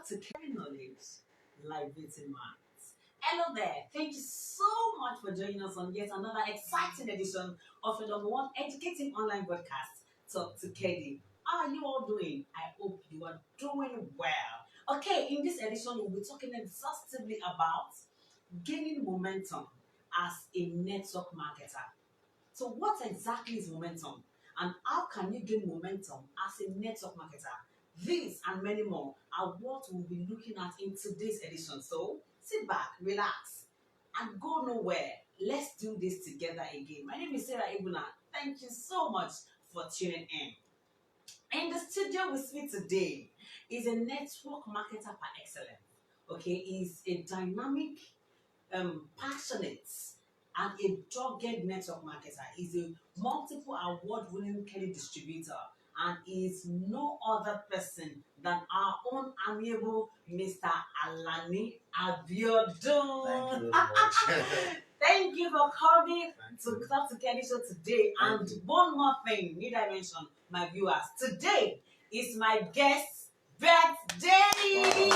Talk to Kedi Knowledge, liberating minds. Hello there. Thank you so much for joining us on yet another exciting edition of your number one educating online broadcast, Talk to Kedi. How are you all doing? I hope you are doing well. Okay, in this edition, we'll be talking exhaustively about gaining momentum as a network marketer. So, what exactly is momentum? And how can you gain momentum as a network marketer? These and many more are what we'll be looking at in today's edition. So, sit back, relax, and go nowhere. Let's do this together again. My name is Sarah Ibuna. Thank you so much for tuning in. In the studio with me today is a network marketer par excellence. Okay, he's a dynamic, passionate, and a dogged network marketer. He's a multiple award-winning Kelly distributor, and is no other person than our own amiable Mr. Alani Abiodun. Thank you very much. Thank you for coming Thank to you. Talk to Kenny Show today. Thank And you. one more thing, need I mention, my viewers, today is my guest's birthday. Thank you.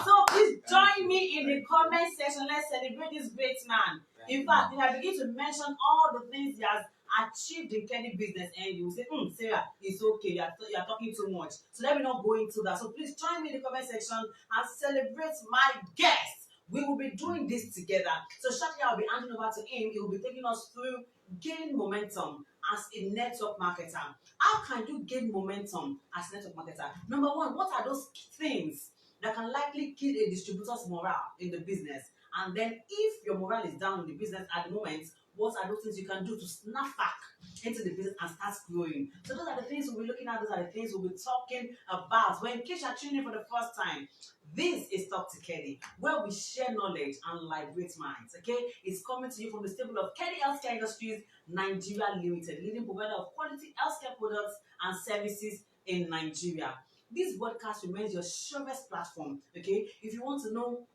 So please join Thank me you. in the Thank comment section. Let's celebrate this great man. Thank In you. fact, if I begin to mention all the things he has achieved in Kenny business, and you will say, Sarah, it's okay, you are talking too much. So let me not go into that. So please join me in the comment section and celebrate my guest. We will be doing this together. So shortly I'll be handing over to him. He will be taking us through gaining momentum as a network marketer. How can you gain momentum as a network marketer? Number one, what are those things that can likely kill a distributor's morale in the business? And then if your morale is down in the business at the moment, what are those things you can do to snap back into the business and start growing? So those are the things we'll be looking at. Those are the things we'll be talking about. Well, in case you're tuning in for the first time, this is Talk to Kedi, where we share knowledge and liberate minds. Okay, it's coming to you from the stable of Kedi Healthcare Industries Nigeria Limited, leading provider of quality healthcare products and services in Nigeria. This podcast remains your surest platform. Okay, if you want to know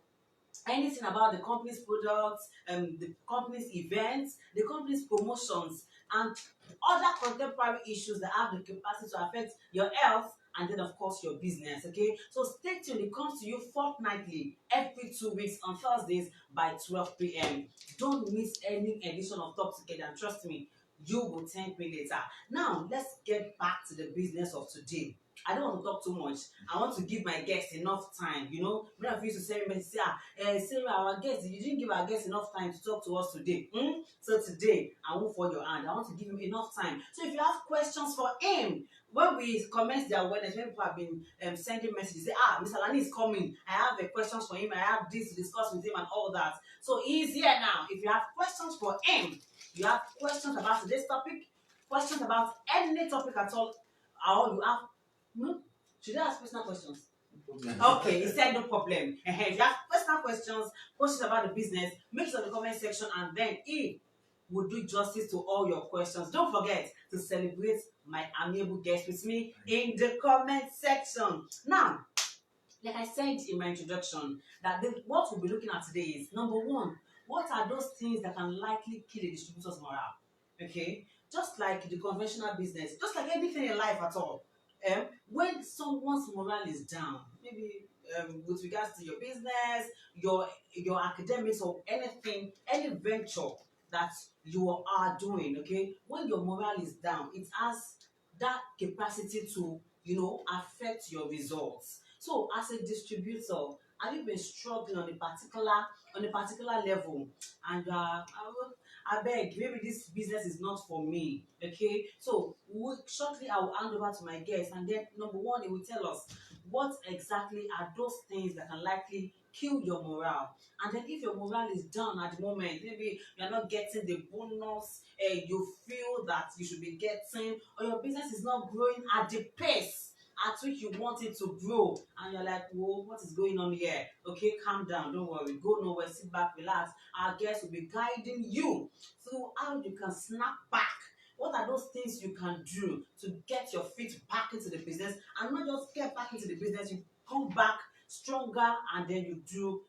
anything about the company's products, the company's events, the company's promotions, and other contemporary issues that have the capacity to affect your health and then, of course, your business. Okay, so stay tuned. It comes to you fortnightly every 2 weeks on Thursdays by 12 p.m. Don't miss any edition of Talk Together, and trust me, you will thank me later. Now, let's get back to the business of today. I don't want to talk too much. I want to give my guests enough time. You know, when I used to say, Sarah, our guests, you didn't give our guests enough time to talk to us today. So today, I won't fall your hand. I want to give him enough time. So if you have questions for him, when we commence the awareness, when people have been sending messages, say, Mr. Lani is coming. I have questions for him. I have this to discuss with him and all that. So he's here now. If you have questions for him, you have questions about today's topic, questions about any topic at all, or you have should I ask personal questions? Okay, he said no problem. If you have personal questions about the business, make sure in the comment section, and then he will do justice to all your questions. Don't forget to celebrate my amiable guest with me in the comment section. Now, like I said in my introduction, that what we'll be looking at today is number one, what are those things that can likely kill a distributor's morale? Okay, just like the conventional business, just like anything in life at all. When someone's morale is down, maybe with regards to your business, your academics, or anything, any venture that you are doing, okay, when your morale is down, it has that capacity to affect your results. So as a distributor, have you been struggling on a particular level, and I beg, maybe this business is not for me. Okay, so shortly I will hand over to my guest, and then number one, he will tell us what exactly are those things that can likely kill your morale. And then if your morale is down at the moment, maybe you're not getting the bonus you feel that you should be getting, or your business is not growing at the pace at which you want it to grow, and you're like, whoa, what is going on here? Okay, calm down, don't worry, go nowhere, sit back, relax. Our guests will be guiding you through how you can snap back. What are those things you can do to get your feet back into the business, and not just get back into the business, you come back stronger, and then you do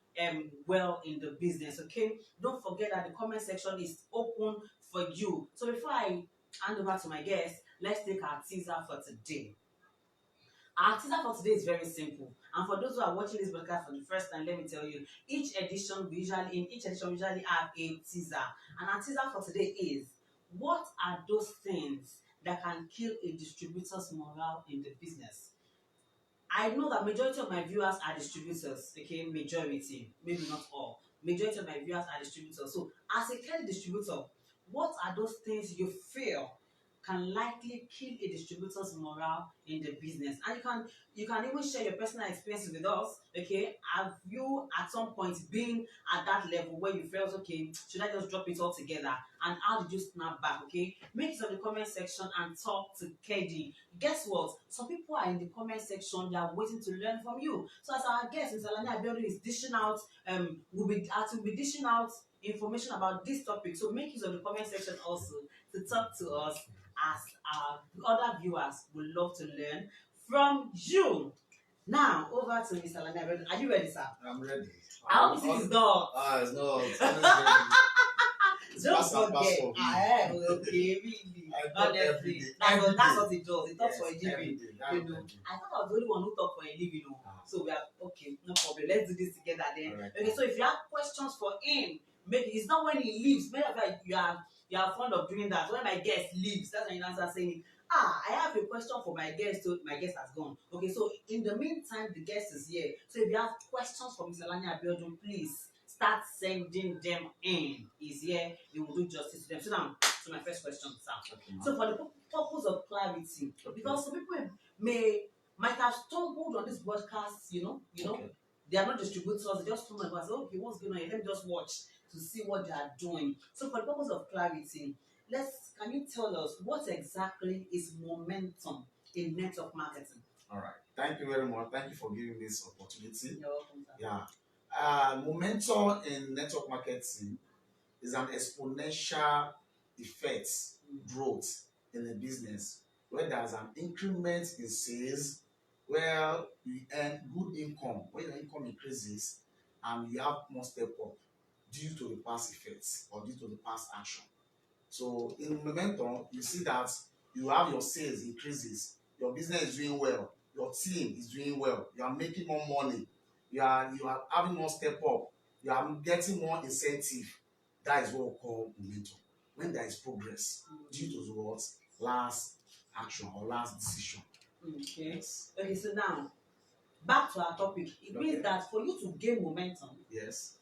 well in the business. Okay, don't forget that the comment section is open for you. So before I hand over to my guest, let's take our teaser for today. Our teaser for today is very simple. And for those who are watching this broadcast for the first time, let me tell you, in each edition we usually have a teaser. And our teaser for today is, what are those things that can kill a distributor's morale in the business? I know that majority of my viewers are distributors, okay? Majority, maybe not all. Majority of my viewers are distributors. So, as a Kedi distributor, what are those things you feel can likely kill a distributor's morale in the business? And you can even share your personal experiences with us, okay? Have you at some point been at that level where you felt, okay, should I just drop it all together? And how did you snap back, okay? Make it on the comment section and talk to Kedi. Guess what? Some people are in the comment section, they are waiting to learn from you. So as our guest, Mr. Alani Abiodun is dishing out, will be dishing out information about this topic. So make use of the comment section also to talk to us, as our other viewers would love to learn from you. Now over to Mr. Alani Abiodun. Are you ready, sir? I'm ready. I hope this is not. It's not. It's always ready. It's Don't pass and forget. pass for me. Okay, really. I talk every Honestly, day. that's Every what day. it does. It talks for a Yes, living. every day. You know, I thought I was the only one who talk for a living. You know. So we are okay, no problem. Let's do this together then. All right. Okay, so if you have questions for him, maybe it's not when he leaves. Many of you are fond of doing that. When my guest leaves, that's when you answer saying, I have a question for my guest, so my guest has gone. Okay, so in the meantime, the guest is here. So if you have questions for Mr. Alani Abiodun, please start sending them in. He's here, he will do justice to them. So now, to my first question, sir. Okay, So for the purpose of clarity, because some people might have stumbled on this broadcast, Okay. they are not distributors, they just stumbled and say, okay, what's going on here? Let me just watch to see what they are doing. So for the purpose of clarity, can you tell us what exactly is momentum in network marketing? All right. Thank you very much. Thank you for giving me this opportunity. You're welcome, sir. Yeah. Momentum in network marketing is an exponential effect growth in a business where there's an increment in sales, where you earn good income, where your income increases, and you have more step up due to the past effects or due to the past action. So in momentum, you see that you have your sales increases, your business is doing well, your team is doing well, you are making more money, you are having more step up, you are getting more incentive. That is what we call momentum. When there is progress due to what last action or last decision. Okay. Yes. Okay, so now back to our topic. It means that for you to gain momentum, Yes.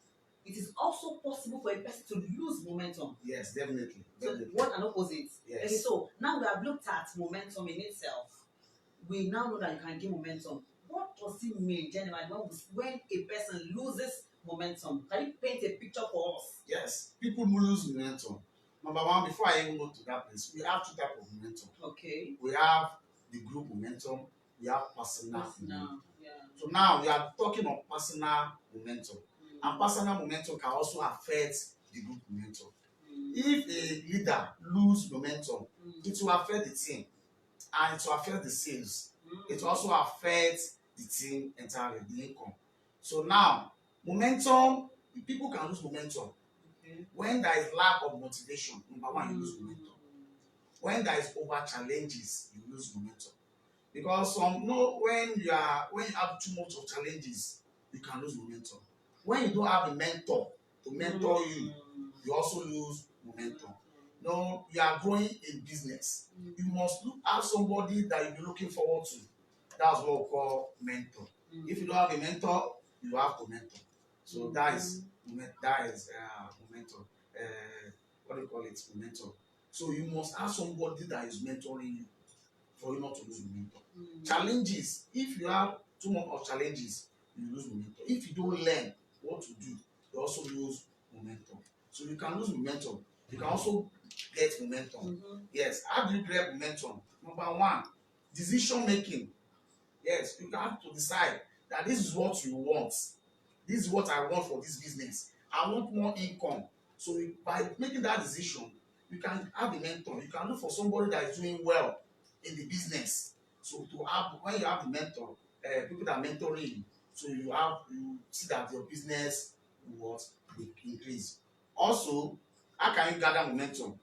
it is also possible for a person to lose momentum. Yes, definitely. So Definitely. what an opposite. Yes. Okay, so now we have looked at momentum in itself. We now know that you can gain momentum. What does it mean generally when a person loses momentum? Can you paint a picture for us? Yes, people lose momentum. Number one, before I even go to that place, we have two types of momentum. Okay. We have the group momentum, we have personal momentum. Yeah. So now we are talking of personal momentum. And personal momentum can also affect the group momentum. If a leader lose momentum, it will affect the team and it will affect the sales. It will also affect the team entirely, the income. So now, momentum, people can lose momentum. When there is lack of motivation, number one, you lose momentum. When there is over challenges, you lose momentum. Because when you have too much of challenges, you can lose momentum. When you don't have a mentor to mentor you, you also lose momentum. You are growing in business. You must have somebody that you'll be looking forward to. That's what we call mentor. If you don't have a mentor, you have to mentor. So that is momentum. What do you call it? Momentum. So you must have somebody that is mentoring you for you not to lose momentum. Challenges. If you have too much of challenges, you lose momentum. If you don't learn what to do, you also lose momentum. So you can lose momentum. You can also get momentum. Yes. How do you get momentum? Number one, decision making. Yes, you have to decide that this is what you want. This is what I want for this business. I want more income. So by making that decision, you can have a mentor. You can look for somebody that is doing well in the business. So when you have the mentor, people that are mentoring you, so you see that your business will increase. Also, how can you gather momentum?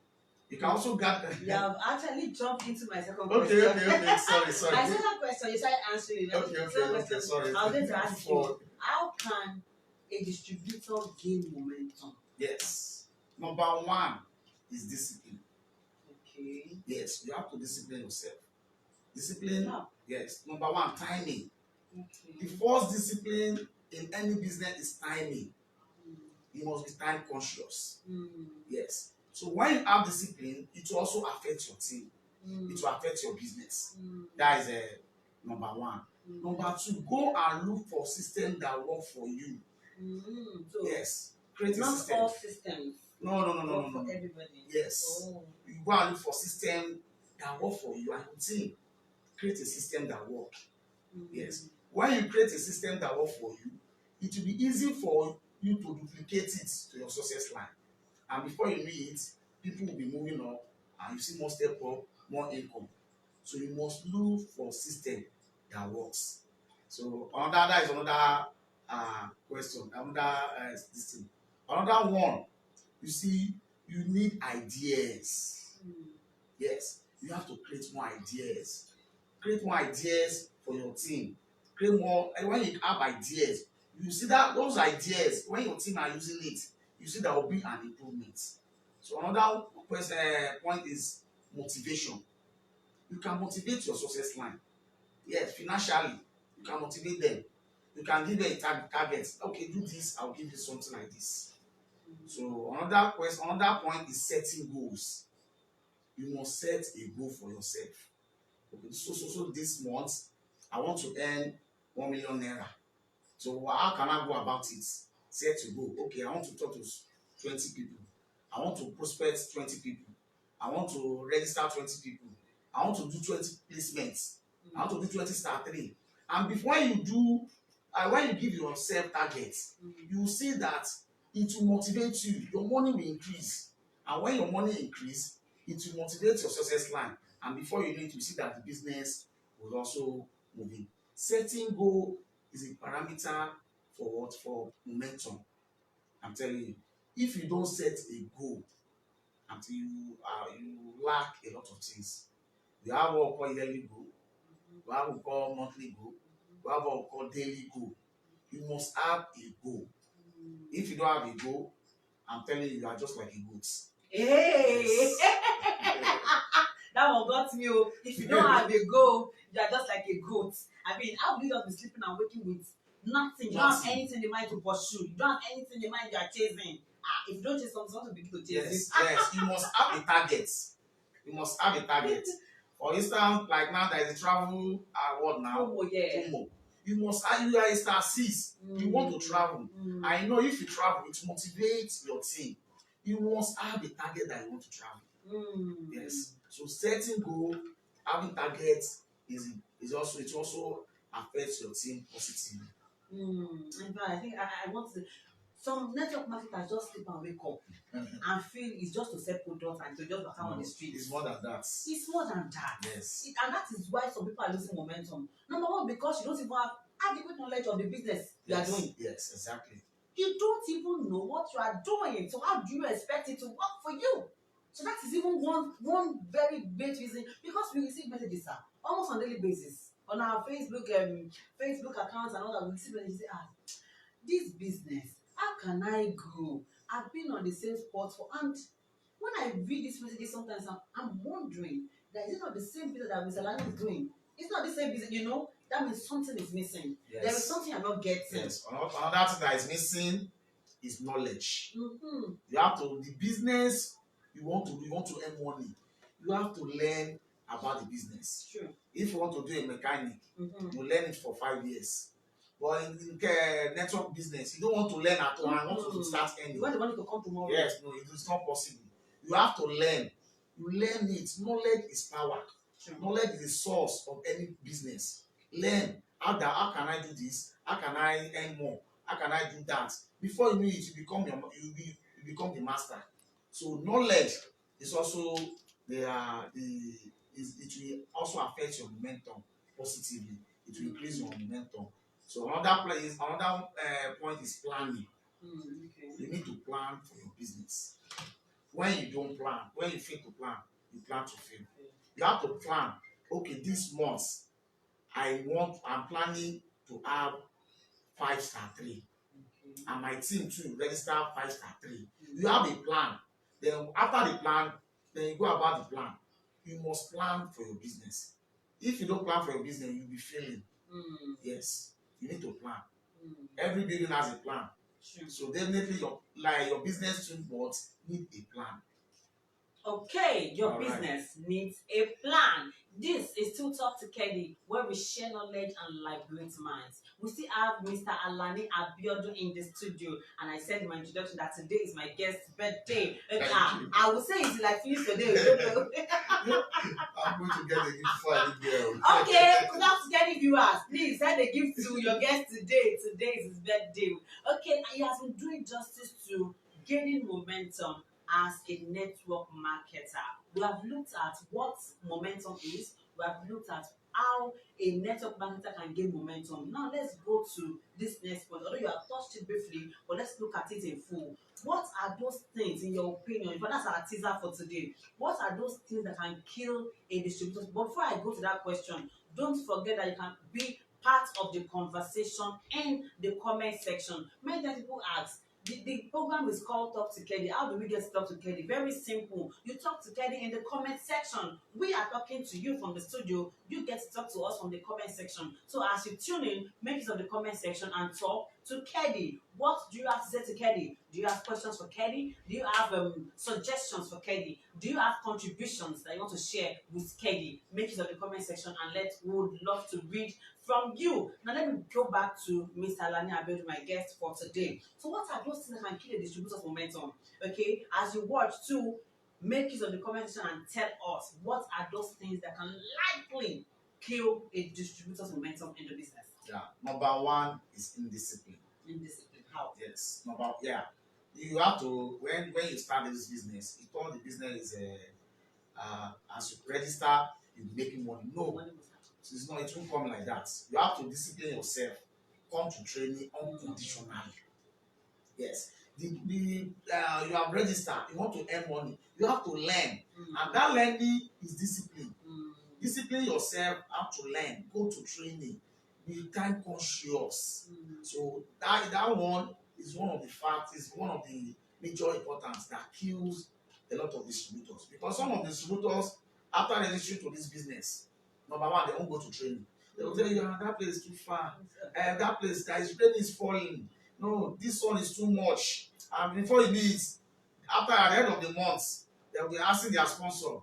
You can also get. You have actually jumped into my second Okay, question. okay. Sorry. My second question, you started answering it. Okay. Sorry. I was going to ask you, how can a distributor gain momentum? Yes. Number one is discipline. Okay. Yes, you have to discipline yourself. Discipline, yes. Number one, timing. Okay. The first discipline in any business is timing. You must be time conscious. Yes. So when you have discipline, it will also affect your team. It will affect your business. That is number one. Number two, go and look for systems that work for you. So yes. Create a not system. all systems. No. For everybody. Yes. Oh. You go and look for systems that work for you and your team. Create a system that works. Yes. When you create a system that works for you, it will be easy for you to duplicate it to your success line. And before you know it, people will be moving up and you see more step up, more income. So you must look for a system that works. So that is another question, another this thing. Another one, you see, you need ideas. Yes, you have to create more ideas. Create more ideas for your team. Create more, and when you have ideas, you see that those ideas, when your team are using it, you see there will be an improvement. So another point is motivation. You can motivate your success line. Yes, financially, you can motivate them. You can give them a target. Okay, do this, I'll give you something like this. So another point is setting goals. You must set a goal for yourself. Okay, so this month, I want to earn 1 million naira. So how can I go about it? Set a goal. Okay, I want to talk to 20 people. I want to prospect 20 people. I want to register 20 people. I want to do 20 placements. I want to do 20 star 3. And before you do, when you give yourself targets, you will see that it will motivate you. Your money will increase. And when your money increase, it will motivate your success line. And before you know it, you see that the business will also move in. Setting goal is a parameter for what? For momentum. I'm telling you. If you don't set a goal, until you lack a lot of things. You have what we call yearly goal. You have what we call monthly goal. You have what we call daily goal. You must have a goal. If you don't have a goal, I'm telling you, you are just like a goat. Hey! Yes. That one got me. If you don't have a goal, you are just like a goat. I mean, how will you just be sleeping and waking with nothing? You don't have anything in mind to pursue. You don't have anything in mind you are chasing. If you don't chase something, someone will begin to chase you. Yes. You must have a target. You must have a target. For instance, like now there is a travel award now. FOMO. You must have, you are a star 6. You want to travel. I know if you travel, it motivates your team. You must have a target that you want to travel. Yes. So setting goal, having targets is also affects your team positively. In fact, I think I want to. Some network marketers just sleep and wake up and feel it's just to sell products and to just walk on the street. It's more than that. It's more than that. Yes. And that is why some people are losing momentum. Number one, because you don't even have adequate knowledge of the business you are doing. Yes, exactly. You don't even know what you are doing. So how do you expect it to work for you? So that is even one very big reason, because we receive messages, sir, almost on a daily basis on our Facebook accounts and all that. We receive messages say, this business, how can I grow? I've been on the same spot for, and when I read these messages, sometimes I'm wondering that is it not the same business that Mr. Alani is doing? It's not the same business, that means something is missing. Yes. There is something I'm not getting. Yes. Another thing that is missing is knowledge. You have to, the business you want to earn money, you have to learn about the business. True. If you want to do a mechanic, you learn it for 5 years. But in network business, you don't want to learn at all and want to start earning. You want the money to come tomorrow. Yes, no, it is not possible. You have to learn. You learn it. Knowledge is power. True. Knowledge is the source of any business. Learn. How can I do this? How can I earn more? How can I do that? Before you know it, you become the master. So knowledge is also it will also affect your momentum positively. It will increase your momentum. So another point is planning. Okay. You need to plan for your business. when you don't plan, when you fail to plan, you plan to fail. You have to plan. Okay, this month I'm planning to have 5-star 3, and my team too register 5-star 3. You have a plan. Then after the plan, then you go about the plan. You must plan for your business. If you don't plan for your business, you'll be failing. Yes, you need to plan. Every building has a plan. So definitely your business too must need a plan. Okay, your business needs a plan. This is still Talk to Kedi, where we share knowledge and liberate minds. We still have Mr. Alani Abiodun in the studio, and I said in my introduction that today is my guest's birthday. I will say it's like finish today. I'm going to get a gift for a girl. Okay, Talk to Kedi viewers, please send a gift to your guest today. Today is his birthday. Okay, and he has been doing justice to gaining momentum as a network marketer. We have looked at what momentum is. We have looked at how a network marketer can gain momentum. Now let's go to this next point. Although you have touched it briefly, but let's look at it in full. What are those things, in your opinion? But that's our teaser for today. What are those things that can kill a distributor? But before I go to that question, don't forget that you can be part of the conversation in the comment section. Many times people ask, the program is called Talk to Kedi. How do we get to Talk to Kedi? Very simple. You talk to Kedi in the comment section. We are talking to you from the studio. You get to talk to us from the comment section. So as you tune in, make use of the comment section and talk to Kedi. What do you have to say to Kedi? Do you have questions for Kedi? Do you have suggestions for Kedi? Do you have contributions that you want to share with Kedi? Make use of the comment section and we would love to read from you. Now let me go back to Mr. Alani Abiodun, my guest for today. So what are those things that can kill a distributor's momentum? Okay, as you watch too, make use of the comment section and tell us what are those things that can likely kill a distributor's momentum in the business. Yeah, number one is indiscipline. Indiscipline, how? Yes, you have to when you start this business, you thought the business is as you register, you're making money. No, it's not. It won't come like that. You have to discipline yourself. Come to training unconditionally. Yes, you have registered. You want to earn money. You have to learn, and that learning is discipline. Discipline yourself. How to learn. Go to training. Be time conscious. So that one is one of the facts. Is one of the major importance that kills a lot of distributors, because some of the distributors, after registering to this business, number one, they won't go to training. They will tell you, that place is too far. That place, that is training is falling. No, this one is too much. And before you need, after at the end of the month, they'll be asking their sponsor,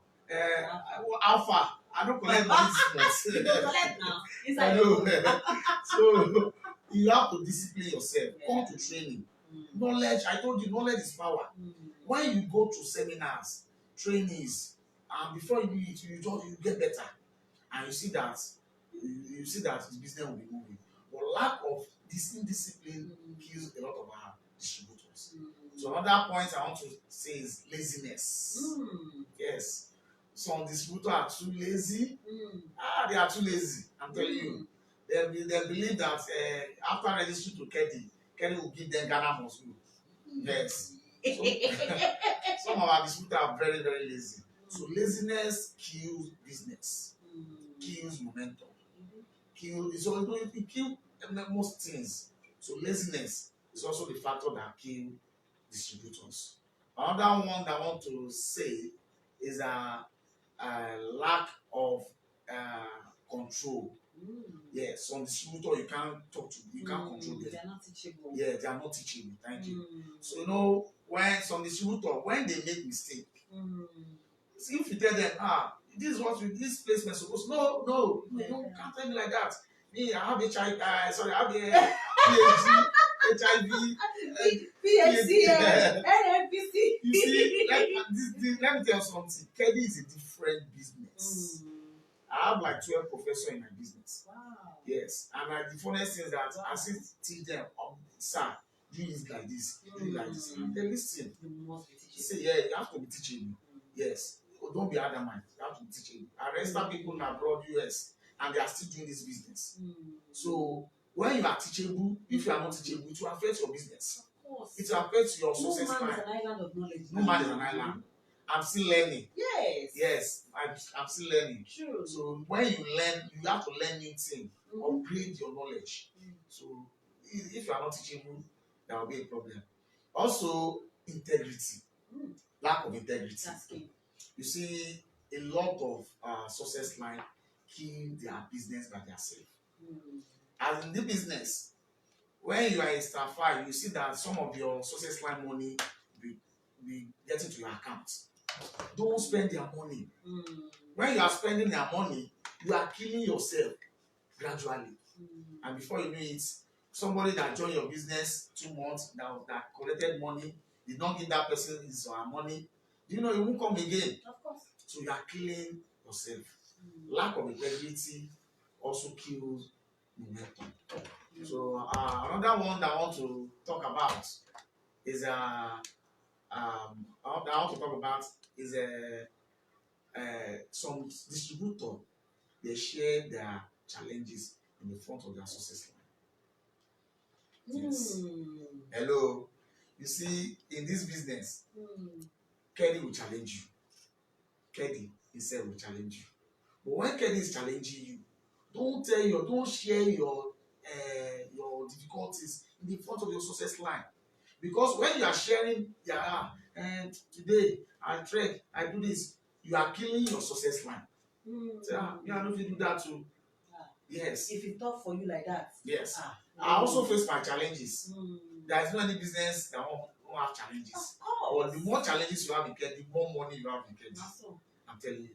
how far? I don't collect money this month. You don't collect now. I know. So you have to discipline yourself. Come to training. Knowledge, I told you, knowledge is power. When you go to seminars, trainings, and before you do it, you get better, and you see that the business will be moving. But lack of this indiscipline kills a lot of our distributors. So another point I want to say is laziness. Yes, some distributors are too lazy. They are too lazy. I'm telling you, they believe that after registering to Kedi will give them Ghana must go. Yes. So, some of our distributors are very, very lazy. So laziness kills business, kills momentum, kills most things. So laziness is also the factor that kills distributors. Another one that I want to say is a lack of control. Yes, some distributor you can't talk to, you can't control them. They are not teachable. Yeah, they are not teachable. Thank you. So when some distributor, when they make mistake, see, if you tell them, this is what this placement supposed. No, you can't tell me like that. Me, I have HIV. I have a PhD, HIV, PhD, NFPC. You see, let me tell you something. Kedi is a different business. I have like 12 professors in my business. Wow. Yes, and the funniest thing is that I still teach them, sir, do it like this, do it like this. And they listen. You must be teaching. Say, yeah, you have to be teaching. Yes. Don't be adamant. You have to be teaching. I register people in abroad, US, and they are still doing this business. So when you are teachable, if you are not teachable, it will affect your business. Of course. It will affect your No success man is line. an island of knowledge. No man is an island. I'm still learning. Yes. Yes, I'm still learning. True. So when you learn, you have to learn new things, upgrade your knowledge. So if you are not teachable, there will be a problem. Also, integrity. Lack of integrity. That's key. You see, a lot of success line kill their business by themselves. As in the business, when you are a star 5, you see that some of your success line money be getting to your account. Don't spend their money. When you are spending their money, you are killing yourself gradually. And before you know it, somebody that joined your business 2 months that collected money, did not give that person his or her money, do you know it won't come again? Of course. So you are killing yourself. Lack of integrity also kills momentum. So another one that I want to talk about is some distributor. They share their challenges in the front of their success line. Yes. Hello. You see, in this business, Kedi will challenge you. Kedi himself will challenge you. But when Kedi is challenging you, don't share your difficulties in the front of your success line. Because when you are sharing, and today I trek, I do this, you are killing your success line. So, I don't do that too. Yes. If it talk for you like that. Yes. I also face my challenges. There is no any business that won't have challenges. Of course. But the more challenges you have in Kedi, the more money you have in Kedi. I'm telling you.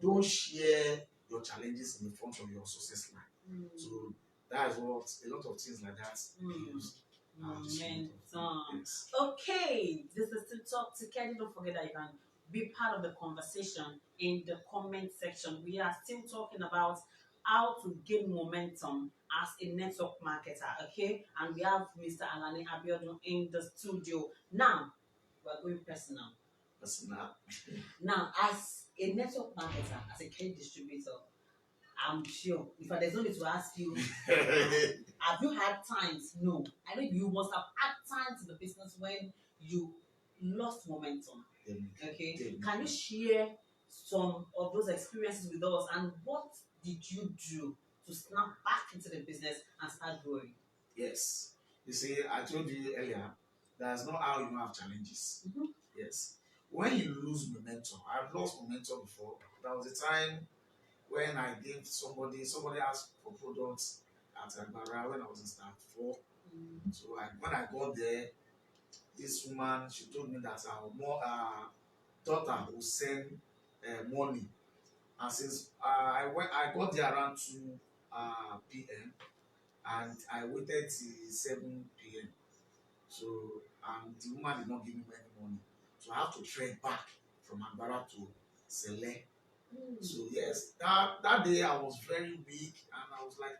Don't share your challenges in the front of your success line. So that is what a lot of things like that use. Momentum. Yes. Okay, this is to talk to Kedi. Don't forget that you can be part of the conversation in the comment section. We are still talking about how to gain momentum as a network marketer, okay? And we have Mr. Alani Abiodun in the studio. Now, we're going personal. Now, as a network marketer, as a Kedi distributor, I'm sure, if there's no need to ask you, have you had times? No. I know you must have had times in the business when you lost momentum. Okay? Can you share some of those experiences with us, and what did you do to snap back into the business and start growing? Yes. You see, I told you earlier, that's not how you have challenges. Yes. When you lose momentum, I've lost momentum before. There was a time when I gave somebody asked for products at Agbara when I was in start 4. So when I got there, this woman, she told me that our daughter will send money. And since I got there around 2 p.m. and I waited till 7 p.m. So the woman did not give me any money. So I have to trek back from Agbara to Sele. So yes, that day I was very weak and I was like,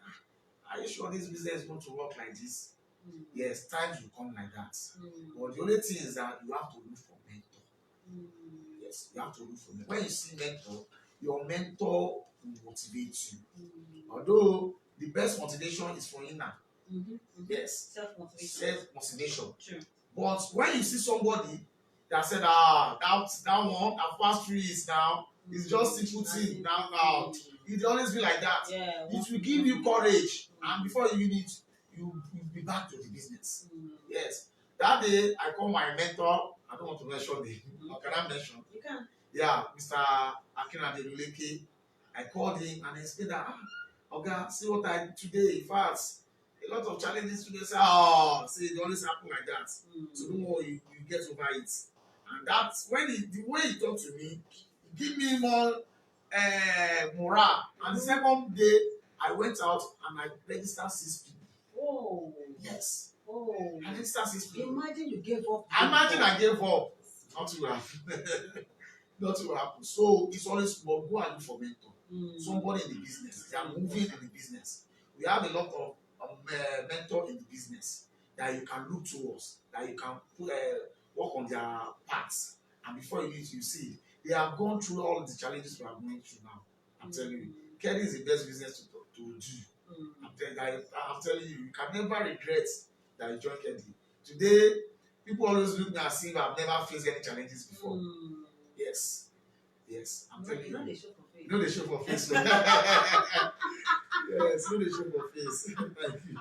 are you sure this business is going to work like this? Yes, times will come like that. But the only thing is that you have to look for mentor. Yes, you have to look for mentor. When you see mentor, your mentor will motivate you. Although the best motivation is from inner. Yes, self-motivation. True. But when you see somebody that said, that one, I've passed through it now, it's just simple thing now. It always be like that. Yeah, it will give you courage, and before you need, you'll be back to the business. Yes. That day, I called my mentor. I don't want to mention the name. Can I mention? You can. Yeah, Mr. Akinade. I called him and I said that, okay, see what I did today. In fact, a lot of challenges today. Say it always happen like that. So don't worry, you get over it. And that's when the way he talked to me, give me more morale. And the second day, I went out and I registered 6 people. Oh. Yes. Oh. I registered 6 people. Imagine you gave up. Imagine I gave up. Nothing will happen. Nothing will happen. So it's always go and look for mentor. Somebody in the business. They are moving in the business. We have a lot of mentor in the business that you can look towards, that you can work on their paths. And before you see, they have gone through all the challenges we are going through now. I'm telling you, Kedi is the best business to do. I'm telling you, you can never regret that you joined Kedi. Today, People always look me as if I've never faced any challenges before. Yes. Yes, I'm telling you. You know they show for face. You know they show for face. So. Yes, you know they show for face. Thank you.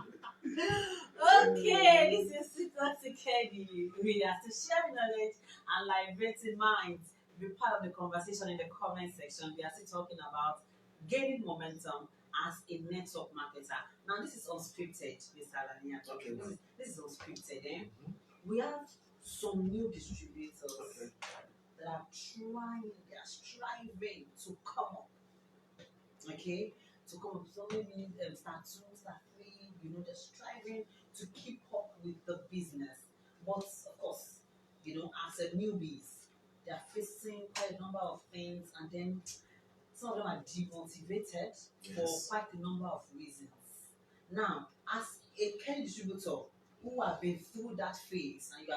Okay, this is Talk to Kedi. We are to share knowledge and liberating minds. Be part of the conversation in the comment section. We are still talking about gaining momentum as a network marketer. Now, this is unscripted, Mr. Alani Abiodun. Okay, This is unscripted. We have some new distributors that are trying, they are striving to come up. Okay, to come up. So maybe start 2, start 3. They're striving to keep up with the business. But of course, as a newbies, they are facing quite a number of things, and then some of them are demotivated for quite a number of reasons. Now, as a Kenny distributor who have been through that phase, and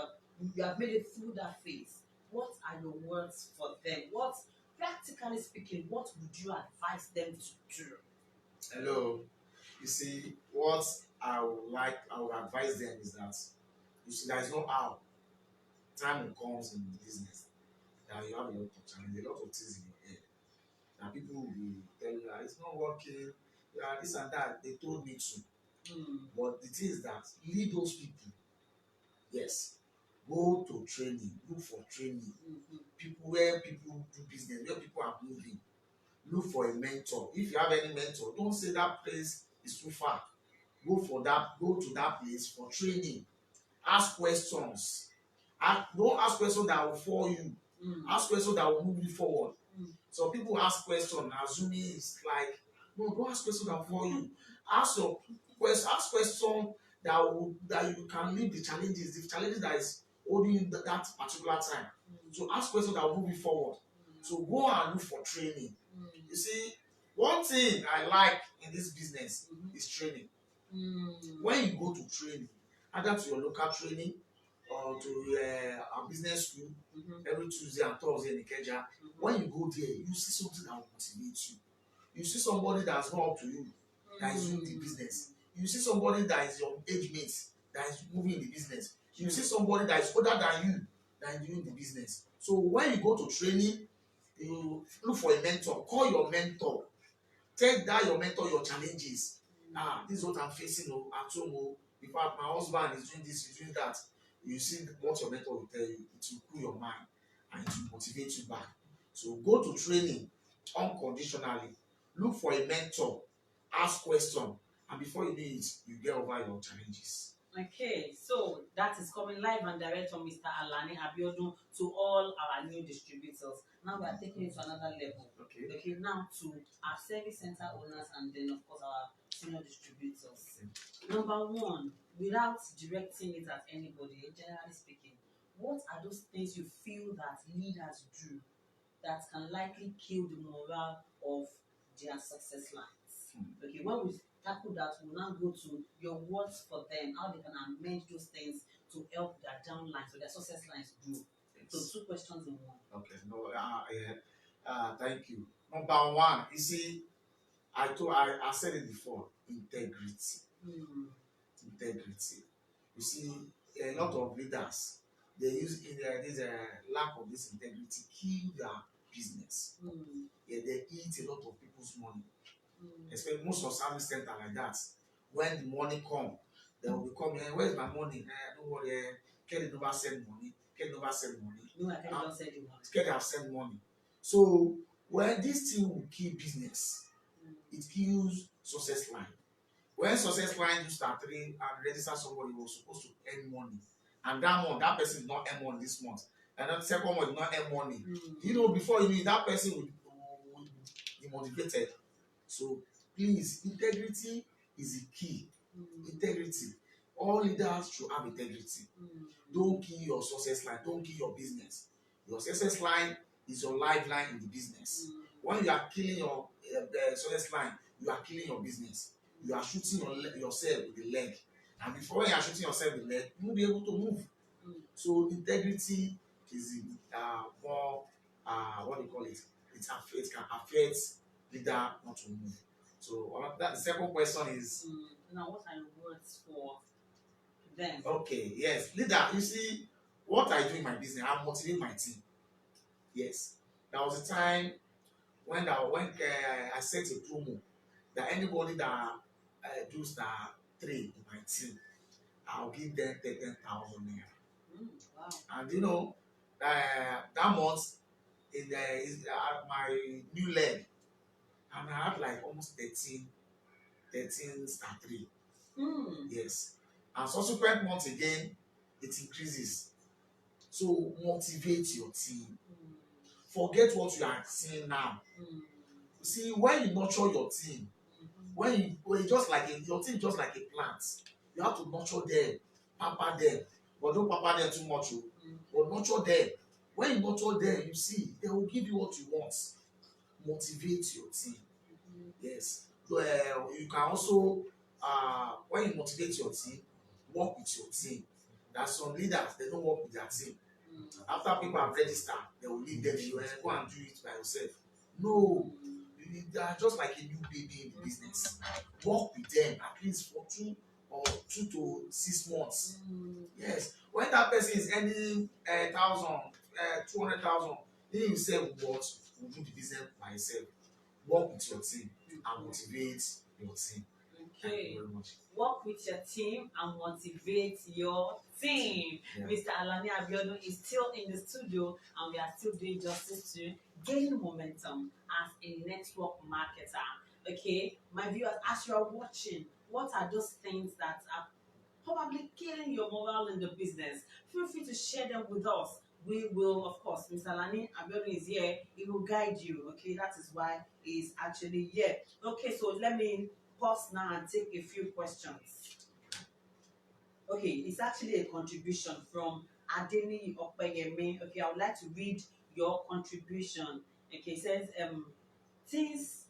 you have made it through that phase, what are your words for them? Practically speaking, what would you advise them to do? Hello. You see, what I would advise them is that, you see, there is no how. Time comes in business that you have a lot of challenges, a lot of things in your head. And people will be telling you, it's not working, this and that. They told me to. But the thing is that, lead those people. Yes. Go to training, look for training. People where people do business, where people are moving. Look for a mentor. If you have any mentor, don't say that place is too far. Go to that place for training. Ask questions. Don't ask questions that will fall you. Ask questions that will move you forward. So people ask questions, assuming it's like, no, don't ask questions that will fall you. Ask questions that you can meet the challenges that is holding you that particular time. So ask questions that will move you forward. So go and look for training. You see, one thing I like in this business is training. When you go to training, either to your local training or to a business school every Tuesday and Thursday in Ikeja, when you go there, you see something that will motivate you. You see somebody that's not up to you, that is doing the business. You see somebody that is your age mate, that is moving the business. You see somebody that is older than you, that is doing the business. So when you go to training, you look for a mentor. Call your mentor. Tell that your mentor your challenges. This is what I'm facing at home. In fact, my husband is doing this, he's doing that. You see what your mentor will tell you. It will cool your mind and it will motivate you back. So go to training unconditionally. Look for a mentor. Ask questions. And before you do it, you get over your challenges. Okay, so that is coming live and direct from Mr. Alani Abiodun to all our new distributors. Now we are taking it to another level. Okay, now to our service center owners and then of course our senior distributors. Number one, without directing it at anybody, generally speaking, what are those things you feel that leaders do that can likely kill the morale of their success lines? Okay, when we tackle that, we'll now go to your words for them, how they can amend those things to help their downlines, so their success lines grow. So 2 questions in one. Okay, no, thank you. Number one, you see, I said it before, integrity. Integrity. You see, a lot of leaders, they use this lack of this integrity kill their business. Yeah, they eat a lot of people's money. Especially most of service center like that. When the money come, they will be coming. Where's my money? Don't worry. Kelly never send money. Kelly never send money. No, I can't send you money. Kelly have sent money. So when this thing will kill business, it kills success line. When success line do start 3 and register somebody who was supposed to earn money, and that month, that person did not earn money this month, and then the second one did not earn money. Before you know it, that person will be motivated. So please, integrity is the key. Integrity. All leaders should have integrity. Don't kill your success line. Don't kill your business. Your success line is your lifeline in the business. When you are killing your success line, you are killing your business. You are shooting yourself with the leg. And before you are shooting yourself with the leg, you will be able to move. So integrity is more, what do you call it? It can affect leader not to move. So the second question is, now what are your words for them? Okay, yes, leader. You see, what I do in my business, I motivate my team. Yes, there was a time when I set a promo that anybody that do star 3 in my team, I'll give them 10,000 naira. Wow. And you know, that month is my new leg, and I had like almost 13 star 3. Yes, and subsequent months again, it increases. So motivate your team. Forget what you are seeing now. See, when you nurture your team, when you just like your team just like a plant, you have to nurture them, pamper them, but don't pamper them too much. But nurture them. When you nurture them, you see they will give you what you want. Motivate your team. Yes. So, you can also when you motivate your team, work with your team. There are some leaders, they don't work with their team. After people have registered, they will leave them. You go and do it by yourself. No, they are just like a new baby in the business. Work with them at least for 2 to 6 months. Yes, when that person is earning 200,000, he himself will do the business by himself. Work with your team and motivate your team. Thank you very much. Work with your team and motivate your team. Yeah. Mr. Alani Abiodun is still in the studio, and we are still doing justice to gaining momentum as a network marketer. Okay, my viewers, as you are watching, what are those things that are probably killing your morale in the business? Feel free to share them with us. We will, of course, Mr. Alani Abiodun is here. He will guide you. Okay, that is why he's actually here. Okay, so let me pause now and take a few questions. Okay, it's actually a contribution from Adeni Opeyemi. Okay, I would like to read your contribution. Okay, it says things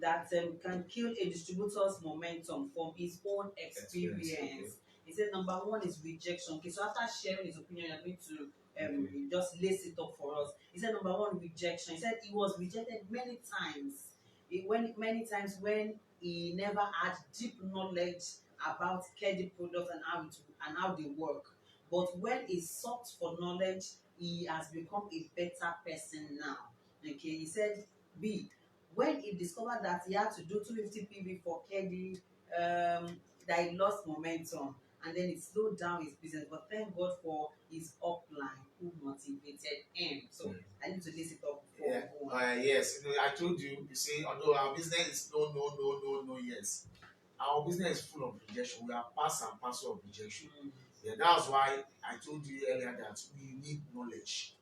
that can kill a distributor's momentum from his own experience. Okay. He said number one is rejection. Okay, so after sharing his opinion, you're going to just lace it up for us. He said number one, rejection. He said he was rejected many times. Many times when he never had deep knowledge about KEDI products and how they work. But when he sought for knowledge, he has become a better person now. Okay, he said B, when he discovered that he had to do 250 PV for KEDI, that he lost momentum and then it slowed down his business. But thank God for his upline who motivated him. So I need to list it up before. Yes, I told you. You see, although our business is no, yes, our business is full of rejection. We are part and parcel of rejection. Yeah, that's why I told you earlier that we need knowledge.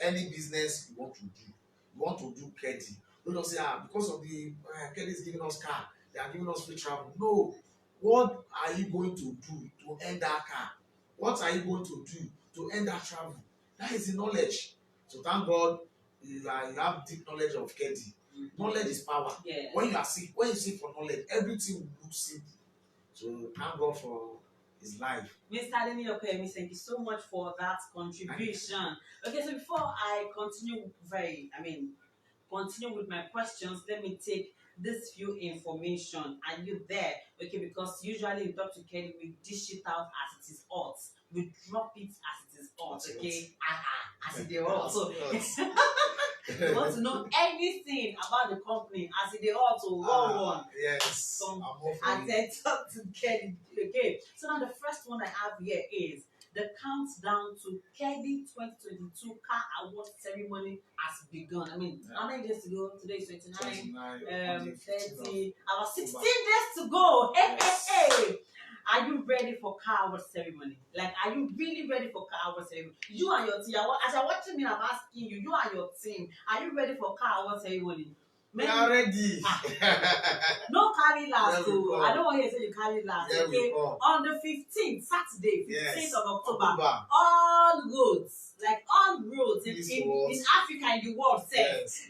Any business you want to do KEDI. Don't just say, because of the KEDI is giving us car, they are giving us free travel. No. What are you going to do to earn that car? What are you going to do to earn that travel? That is the knowledge. So thank God you have deep knowledge of KEDI. Knowledge is power. Yeah. When you seek for knowledge, everything will look simple. So thank God for his life. Mr. Alani Abiodun, thank you so much for that contribution. Okay, so before I continue with my questions, let me take this few information. Are you there? Okay, because usually we talk to KEDI, we dish it out as it is hot. We drop it as it is hot. Okay, as it is hot. So you want to know everything about the company as it is hot. So one. Yes. And then talk to KEDI. Okay, so now the first one I have here is the countdown to KEDI 2022 Car Award ceremony has begun. I mean, how many days to go? Today is 29, 30, about 16 days to go. Hey. Are you ready for Car Award ceremony? Like, are you really ready for Car Award ceremony? You and your team, as you're watching me, I'm asking you and your team, are you ready for Car Award ceremony? We are ready. No carry last. So I don't want you to say you carry last. Yeah, okay. On the 15th, Saturday, 15th of October, all roads in Africa, in the world,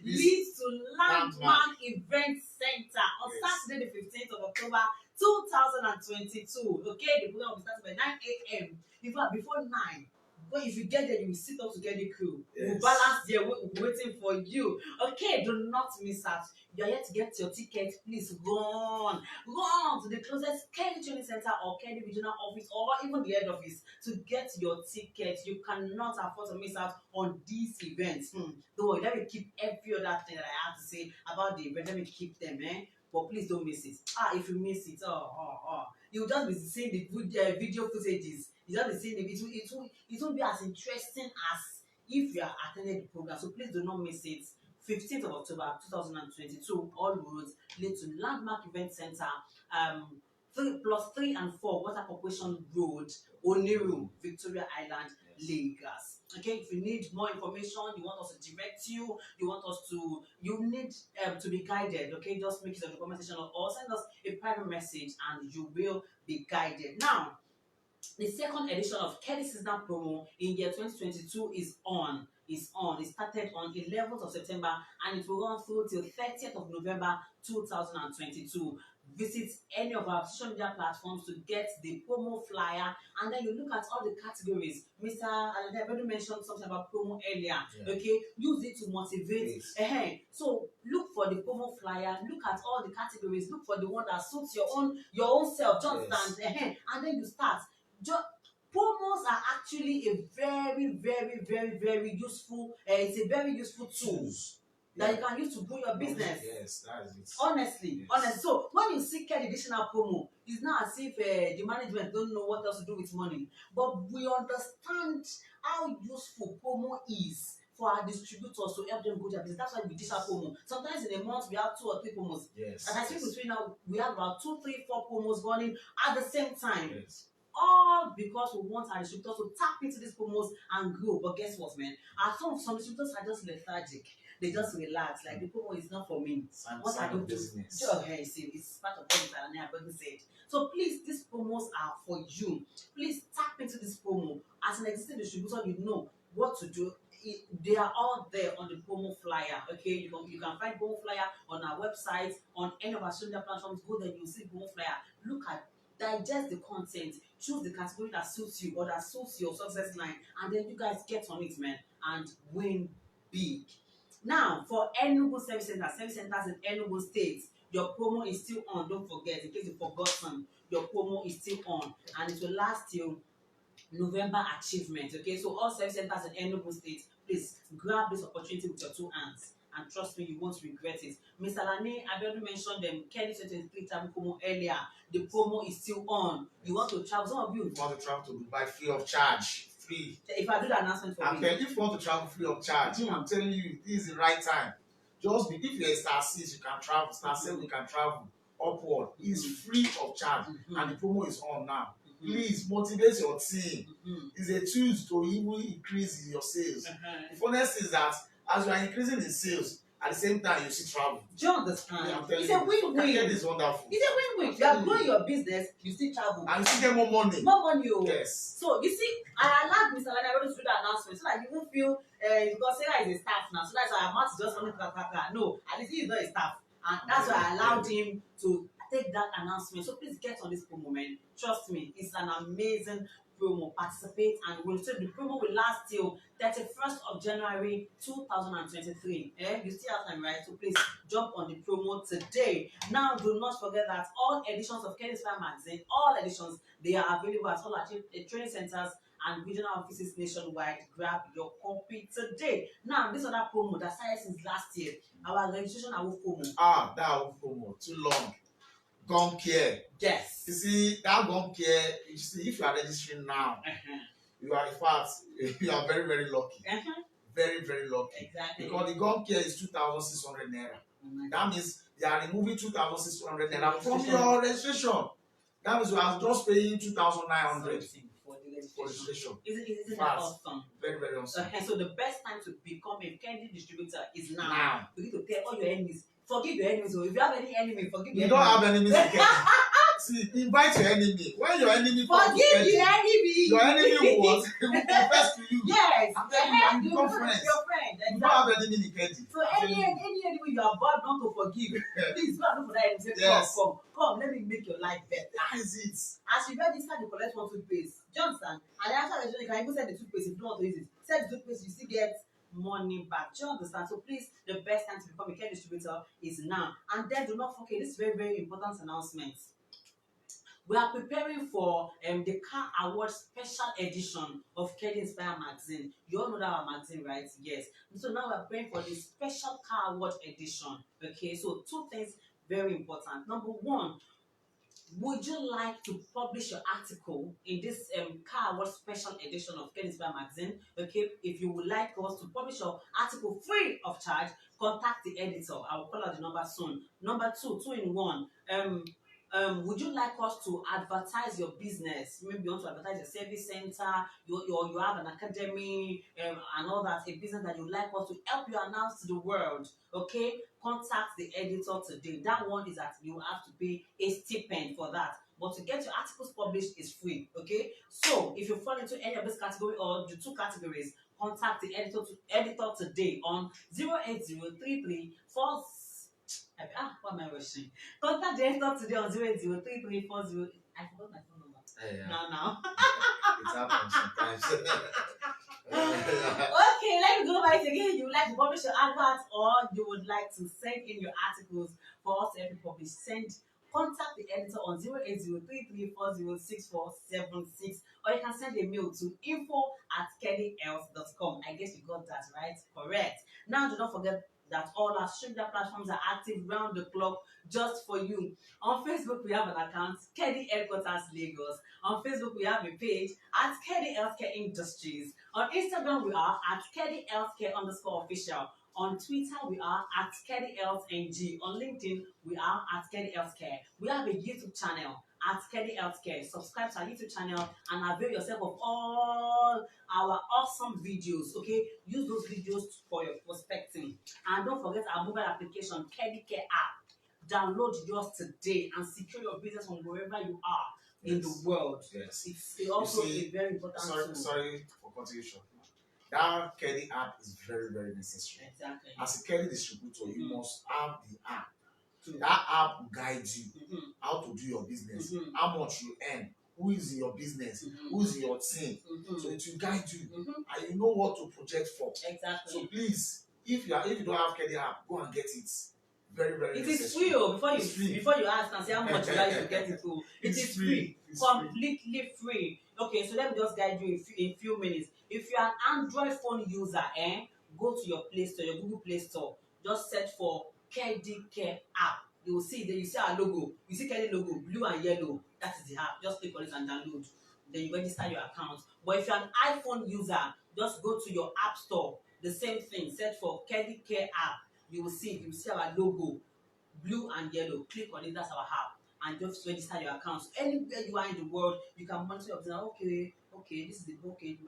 leads to Landmark Event Center on Saturday, the 15th of October, 2022. Okay, the program will be starting by 9 a.m. Before 9. But if you get there, you will sit up to get the crew. Yes. We'll balance there, waiting for you. Okay, do not miss out. You are yet to get your ticket. Please run to the closest Kedi Training Center or Kedi Regional Office or even the head office to get your ticket. You cannot afford to miss out on these events. Don't worry, let me keep every other thing that I have to say about the event. Let me keep them, but please don't miss it. If you miss it, you'll just be seeing the video footages. You just be seeing it won't be as interesting as if you are attending the program. So please do not miss it. 15th of October 2022, all roads lead to Landmark Event Center, 3 and 4 Water Corporation Road, Oniru, Victoria Island, Lagos. Okay, if you need more information, you want us to direct you, you need to be guided. Okay, just make it a comment section or send us a private message and you will be guided. Now, the second edition of Kedi Seasonal Promo in year 2022 is on. It started on 11th of September and it will run through till 30th of November 2022. Visit any of our social media platforms to get the promo flyer, and then you look at all the categories. Mr. Alani Abiodun mentioned something about promo earlier. Okay, use it to motivate. So look for the promo flyer, look at all the categories, look for the one that suits your own self. Just stand and then you start. Promos are actually a very, very, very, very useful. It's a very useful tool that you can use to grow your business. Yes, that is it. Honestly. So when you see Kedi additional promo, it's not as if the management don't know what else to do with money, but we understand how useful promo is for our distributors to help them grow their business. That's why we dish out promo. Sometimes in a month we have 2 or 3 promos. Yes. And I think between now we have about 2, 3, 4 promos running at the same time. Yes. All because we want our distributors to tap into these promos and grow. But guess what, man? Some distributors are just lethargic. They just relax. Like, the promo is not for me. What I do business. It's part of what Alani Abiodun said. So please, these promos are for you. Please tap into this promo. As an existing distributor, you know what to do. They are all there on the promo flyer. Okay, you can find promo flyer on our website, on any of our social media platforms. Go there, you'll see promo flyer. Look at, digest the content, choose the category that suits you or that suits your success line, and then you guys get on it, man, and win big. Now, for Enugu service centers in Enugu State, your promo is still on. Don't forget, in case you've forgotten, your promo is still on, and it will last till November achievement. Okay, so all service centers in Enugu State, please grab this opportunity with your 2 hands. And trust me, you won't regret it. Mr. Alani Abiodun mentioned them Kedi 2023 travel promo earlier. The promo is still on. You want to travel? Some of you want to travel to Dubai free of charge. Free. If I do the announcement for me. If you want to travel free of charge, I'm telling you, this is the right time. Just if you're a star 6, you can travel. Star 7, you can travel upward. It's free of charge, and the promo is on now. Please motivate your team. It's a tool to even increase your sales. The funnest is that as you are increasing in sales, at the same time you see travel. Do you understand? It's a win-win. It's wonderful. It's a win-win. You are growing your business, you still travel. And you still get more money. More money, Yes. So you see, I allowed Mr. Alani Abiodun to do the announcement so that you won't feel because Sarah is a staff now, so that's why I'm not just running kaka. No, at least he is not a staff. And that's why I allowed him to take that announcement. So please get on this promo, man. Trust me, it's an amazing promo. Participate, and we'll say the promo will last till 31st of January 2023. You still have time, right? So please jump on the promo today. Now, do not forget that all editions of Kedi Sharing magazine, all editions, they are available at all our training centers and regional offices nationwide. Grab your copy today. Now, this other promo that started since last year, our registration awoof promo. That awoof promo, too long. Gum care. Yes. You see, that gum care, you see, if you are registering now, you are, in fact, you are very, very lucky. Very, very lucky. Exactly. Because the gum care is 2,600 naira. That means they are removing 2,600 naira from your registration. That means you are just paying 2,900 for registration. Isn't that awesome? Very, very awesome. So the best time to become a Kedi distributor is now. You need to tell all your enemies. Forgive your enemies. So if you have any enemy, forgive your enemy. You don't have enemies again. See, invite your enemy. When your enemy forgive your enemy. Your enemy will confess to you. Yes. I'm telling you, you become friends. Your friend. You don't have enemy in Kedi. So any enemy you are about not to forgive, please go and look for that enemy. Say, come, let me make your life better. That is it. As you register the collect one toothpaste, Do you understand? And then after registration, you can even sell the toothpaste if you don't want to use it. Sell the toothpaste, you still get money back. Do you understand? So please, the best time to become a care distributor is now. And then do not forget this very, very important announcement. We are preparing for the Car Award Special Edition of Kedi Inspire Magazine. You all know that our magazine, right? Yes. So now we are preparing for the Special Car Award Edition. Okay, so two things very important. Number one, would you like to publish your article in this Car Award Special Edition of Kedi Inspire Magazine? Okay, if you would like us to publish your article free of charge, contact the editor. I will call out the number soon. Number two, two in one. Would you like us to advertise your business? Maybe you want to advertise your service center, you have an academy, and all that, a business that you'd like us to help you announce to the world. Okay, contact the editor today. That one is that you have to pay a stipend for that. But to get your articles published is free. Okay, so if you fall into any of this category or the two categories, contact the editor today on 08033 what am I rushing? Contact the editor today on 0803340. I forgot my phone number. Yeah. Now. It happens sometimes. Okay, let me go by it again. You would like to publish your advert or you would like to send in your articles for us to help you publish. Contact the editor on 08033406476 or you can send a mail to info@kedihealth.com. I guess you got that right? Correct. Now do not forget that all our social platforms are active round the clock just for you. On Facebook, we have an account, Kedi Headquarters Lagos. On Facebook, we have a page at Kedi Healthcare Industries. On Instagram, we are at Kedi Healthcare_official. On Twitter, we are at Kedi Health NG. On LinkedIn, we are at Kedi Healthcare. We have a YouTube channel at Kedi Healthcare. Subscribe to our YouTube channel and avail yourself of all our awesome videos. Okay, use those videos for your prospecting. And don't forget our mobile application, Kedi Care app. Download yours today and secure your business from wherever you are in the world. Yes. It's also a very important tool. Sorry for cutting you short. That Kedi app is very, very necessary. Exactly. As a Kedi distributor, you must have the app. That app will guide you how to do your business, how much you earn, who is in your business, who is in your team. So it will guide you and you know what to project for. Exactly. So please, if you don't have Kedi app, go and get it. Very, very It necessary. is free. Before you ask and say how much you like to get it to, it is free. Completely free. Okay, so let me just guide you in a few minutes. If you're an Android phone user, go to your Play Store, your Google Play Store. Just search for Kedi Care app. You will see you see our logo. You see Kedi logo, blue and yellow. That is the app. Just click on it and download. Then you register your account. But if you're an iPhone user, just go to your App Store. The same thing. Search for Kedi Care app. You will see our logo, blue and yellow. Click on it. That's our app. And just register your account. So anywhere you are in the world, you can monitor your business. Okay, this is the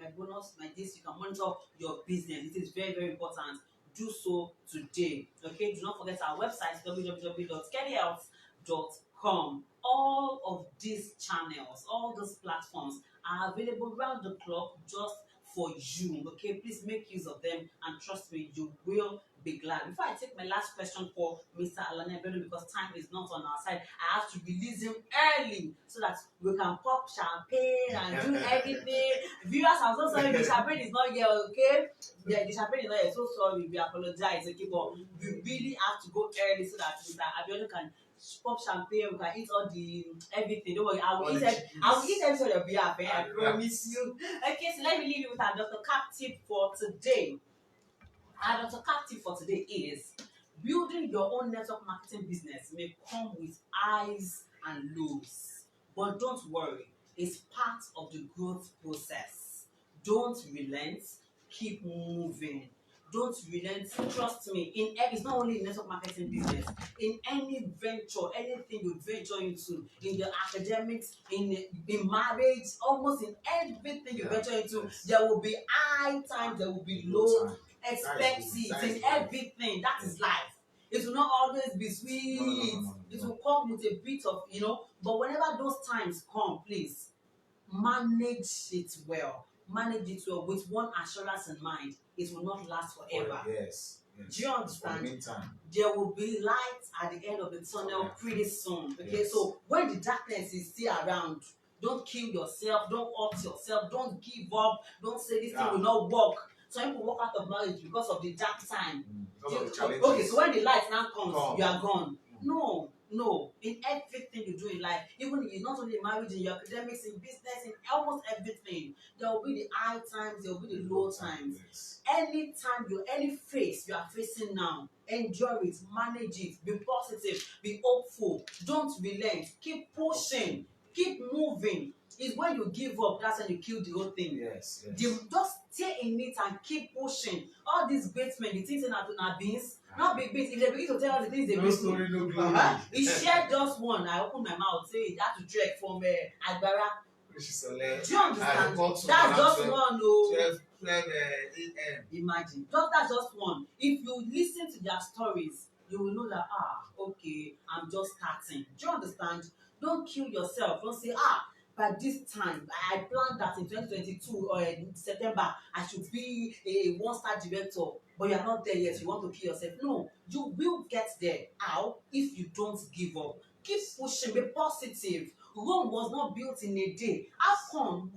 my bonus, my this. You can monitor your business. It is very, very important. Do so today. Okay, do not forget our website www.kedihealth.com. All of these channels, all those platforms are available round the clock just for you. Okay, please make use of them and trust me, you will be glad. Before I take my last question for Mr. Alani Abiodun, because time is not on our side, I have to release him early so that we can pop champagne and do everything. Viewers, I'm so sorry, the champagne is not here, okay? Yeah, the champagne is not here, so sorry, we apologize, okay? But we really have to go early so that Mr. Abiodun can pop champagne, we can eat all the everything. Don't worry, I will eat everything on your behalf, I promise you. Okay, so let me leave you with our Dr. Cap tip for today. Our Dr. Cap tip for today is building your own network marketing business may come with highs and lows, but don't worry, it's part of the growth process. Don't relent, keep moving. Don't relent. Trust me. It's not only in network marketing business. In any venture, anything you venture into, in the academics, in marriage, almost in everything you venture into, there will be high times, there will be low. Expect it in everything. That is life. It will not always be sweet. No. It will come with a bit of, but whenever those times come, please manage it well. Manage it well with one assurance in mind. It will not last forever. Yes. Do you understand? Meantime, there will be light at the end of the tunnel pretty soon. Okay, so when the darkness is still around, Don't kill yourself. Don't hurt yourself. Don't give up. Don't say this thing will not work. Some people walk out of marriage because of the dark time. Because of the challenges. Okay, so when the light now comes, you are gone. No. In everything you do in life, even if you're not only in marriage, in your academics, in business, in almost everything, there will be the high times, there will be the low times. Yes. Any phase you are facing now, endure it, manage it, be positive, be hopeful, don't relent, keep pushing, keep moving. It's when you give up, that's when you kill the whole thing. Yes. Just stay in it and keep pushing. All these great men, the things are beans, not big beans. If they begin to tell all the things they No story, no glory. He shared just one. I opened my mouth, say it had to trek from Agbara. Do you understand? That's just one. 12 a.m. Imagine. That's just one. If you listen to their stories, you will know that, okay, I'm just starting. Do you understand? Don't kill yourself. Don't say, by this time, I planned that in 2022 or in September, I should be a one-star director, but you're not there yet. You want to kill yourself. No, you will get there. How? If you don't give up. Keep pushing. Be positive. Rome was not built in a day. How come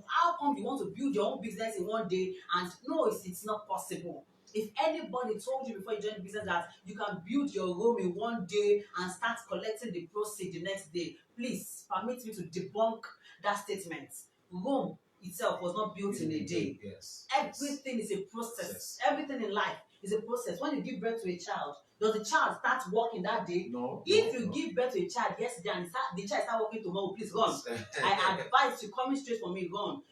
you want to build your own business in one day? And no, it's not possible. If anybody told you before you join the business that you can build your home in one day and start collecting the proceeds the next day, please permit me to debunk that statement. Rome itself was not built in a day. Yes. Everything is a process. Everything in life is a process. When you give birth to a child, does the child start walking that day? No. If you give birth to a child yesterday and the child start walking tomorrow, please go on. I advise you coming straight from me, go on.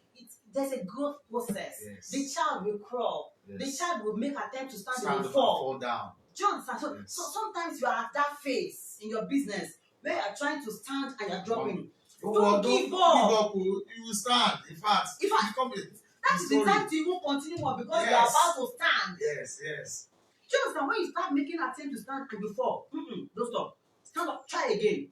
There's a growth process. Yes. The child will crawl. Yes. The child will make attempt to stand and fall down. Do you understand? So sometimes you are at that phase in your business where you are trying to stand and you're dropping. Don't give up. You will stand. In fact, that is the time to even continue more because you are about to stand. Yes. Do you understand? When you start making attempt to stand and before, don't stop. Stand up, try again,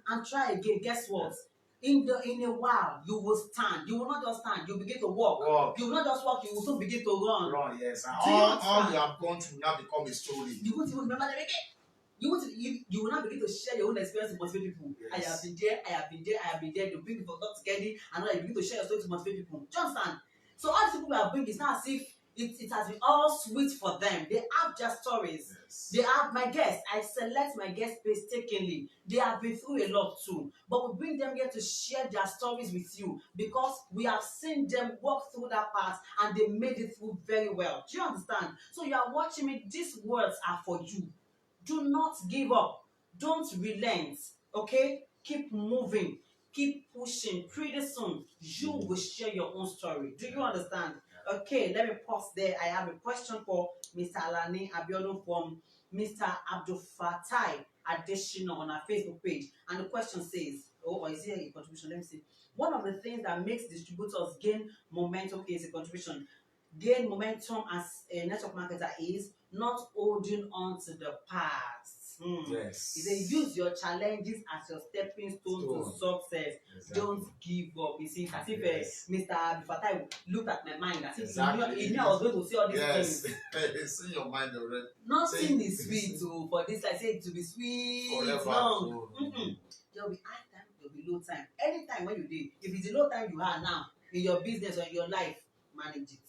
and try again. Guess what? In a while, you will stand. You will not just stand. You begin to walk. You will not just walk. You will soon begin to run. Yes. And all you have gone through now become a story. You won't even remember them again. You will not begin to share your own experience to motivate people. Yes. I have been there. To bring people talk together, and now you begin to share your story to motivate people. Do you understand? So all these people we are bringing is not as if it has been all sweet for them. They have their stories. Yes. They have my guests. I select my guest painstakingly. They have been through a lot too. But we bring them here to share their stories with you because we have seen them walk through that path and they made it through very well. Do you understand? So you are watching me. These words are for you. Do not give up. Don't relent. Okay? Keep moving. Keep pushing. Pretty soon, you will share your own story. Do you understand? Okay, let me pause there. I have a question for Mr. Alani Abiodun from Mr. Abdul Fatai Additional on our Facebook page. And the question says, is here a contribution? Let me see. One of the things that makes distributors gain momentum is a contribution. Gain momentum as a network marketer is not holding on to the past. Yes. He said, use your challenges as your stepping stone to success. Exactly. Don't give up. You see, as if Mr. Fatai looked at my mind, as if he knew I was going to say all these things. It's in your mind already. Nothing is sweet for this. I say it to be sweet, forever. Long. There will be high time, there will be low time. Anytime when you do, if it's the low time you are now in your business or in your life, manage it.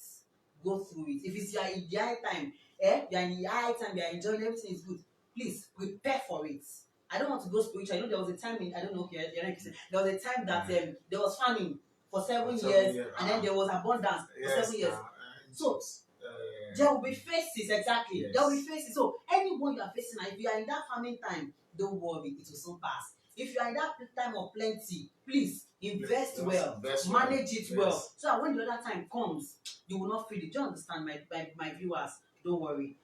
Go through it. If it's you are in the high time, you are in the high time, you are enjoying, everything is good. Please prepare for it. I don't want to go spiritual. I know there was a time there was a time that there was famine for 7 years, and then there was abundance for 7 years. So there will be phases, exactly. Yes. There will be phases. So anyone you are facing, if you are in that famine time, don't worry, it will soon pass. If you are in that time of plenty, please invest well, manage it well, so that when the other time comes, you will not feel it. Do you understand, my viewers? Don't worry.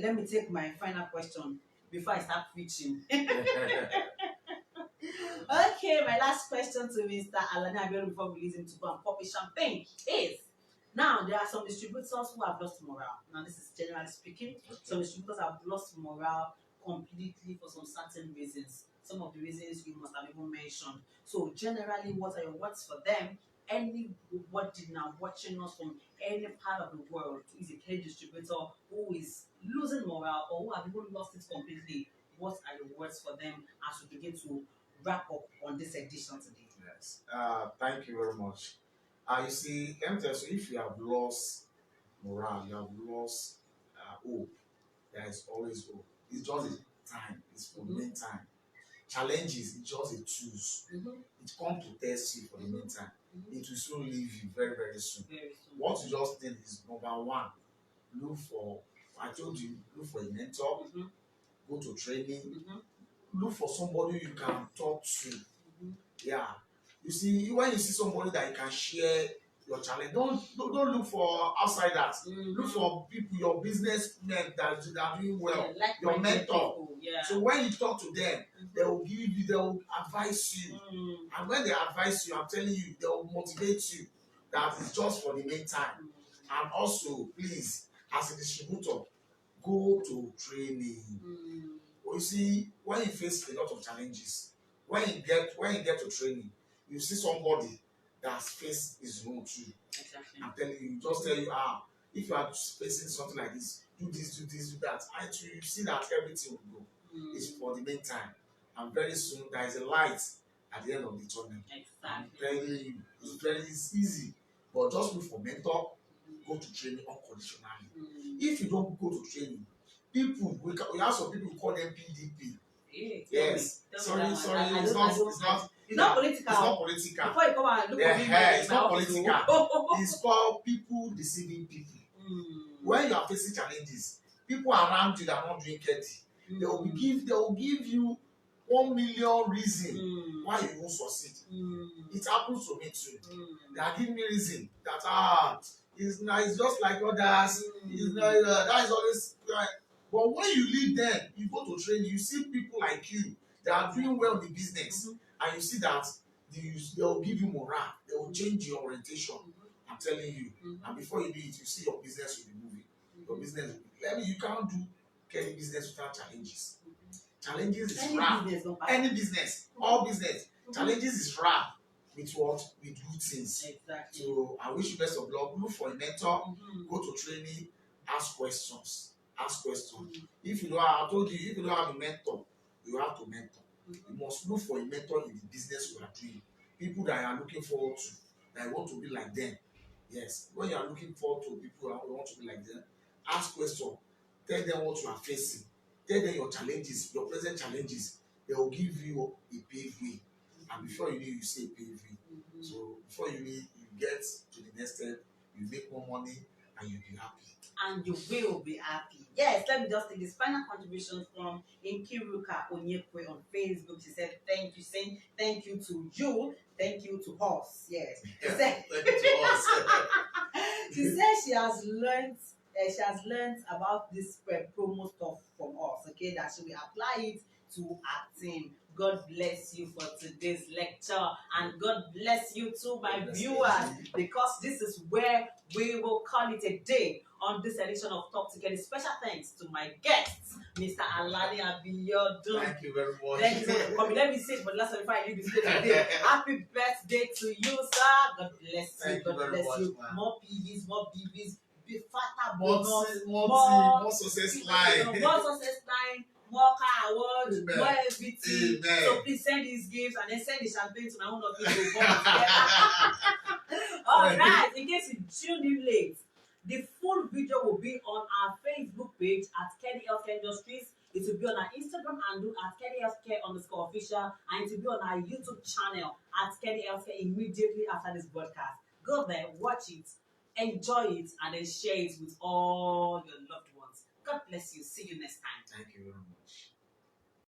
Let me take my final question before I start preaching. Okay, my last question to Mr. Alani Abiodun before we release him to go and pop his champagne is, now there are some distributors who have lost morale. Now this is generally speaking. Some distributors have lost morale completely for some certain reasons. Some of the reasons you must have even mentioned. So generally, what are your words for them? Anybody now watching us from any part of the world who is a Kedi distributor who is losing morale or who have even lost it completely, what are your words for them as we begin to wrap up on this edition today? Yes. Thank you very much. You see, let me tell you, if you have lost morale, you have lost hope, there is always hope. It's just a time. It's for the meantime. Challenges, it's just a tools. It comes to test you for the meantime. It will soon leave you very, very soon. What you just need is number one, look for, I told you, look for a mentor, go to training, look for somebody you can talk to. Yeah. You see, when you see somebody that you can share your challenge, don't look for outsiders. Look for people, your businessmen that are doing well, like your mentor. people, yeah. So when you talk to them, they will give you, they will advise you. And when they advise you, I'm telling you, they will motivate you that it's just for the meantime. And also, please, as a distributor, go to training. You see, when you face a lot of challenges, when you get to training, you see somebody that's faced his own too. Exactly. I'm telling you, just tell you, if you are facing something like this, do this, do this, do that. And you see that everything will go. It's for the meantime. And very soon there is a light at the end of the tunnel. Exactly. I'm telling you, it's easy. But just look for mentor, go to training unconditionally. If you don't go to training, people, we have some people who call them PDP. Yes. Sorry. It's not political. It's not political. Before you come and look at me, It's not political. It's called people deceiving people. When you are facing challenges, people around you that are not doing KEDI, they will give you 1 million reasons why you won't succeed. It happens to me too. They are giving me reason that it's just like others. It's not, that is always right. But when you leave them, you go to training, you see people like you that are doing well in the business, and you see that they will give you morale, they will change your orientation. I'm telling you. And before you do it, you see your business will be moving. Your business will be. You can't do any business without challenges. Challenges is rap. Any business, all business. Challenges is rap with what? With good things. Exactly. So I wish you best of luck. Look for a mentor, go to training, ask questions. If you don't have, I told you, if you don't have a mentor, you have to mentor. You must look for a mentor in the business you are doing. People that are looking forward to, that want to be like them. Yes, when you are looking forward to people who want to be like them, ask questions. Tell them what you are facing. Tell them your challenges, your present challenges. They will give you a paved way. And before you need, you say a paved way. So before you need, you get to the next step, you make more money, and you'll be happy. And you will be happy. Yes, let me just take this final contribution from Nkiruka Onyekwe on Facebook. She said, thank you, saying thank you to you, thank you to us. Yes. Thank you to us. She said she has learned about this promo stuff from us, okay, that she will apply it to her team. God bless you for today's lecture, and God bless you too, my viewers, because this is where we will call it a day on this edition of Talk to Kedi. Special thanks to my guests, Mr. Alani Abiodun. Thank you very much. Thank you so much for coming. Let me say it for the last time before I leave this place today. Happy birthday to you, sir. God bless you. Thank God you bless you. much, More PVs, more BBs, be fatter more bonus, more success line. More success line. More car awards, Amen. more everything. Amen. So please send these gifts and then send the champagne to my own office. All right, in case you tuned in late, the full video will be on our Facebook page at Kedi Healthcare Industries. It will be on our Instagram handle at Kedi Healthcare_official, and it will be on our YouTube channel at Kedi Healthcare immediately after this broadcast. Go there, watch it, enjoy it, and then share it with all your loved ones. God bless you. See you next time. Thank you very much.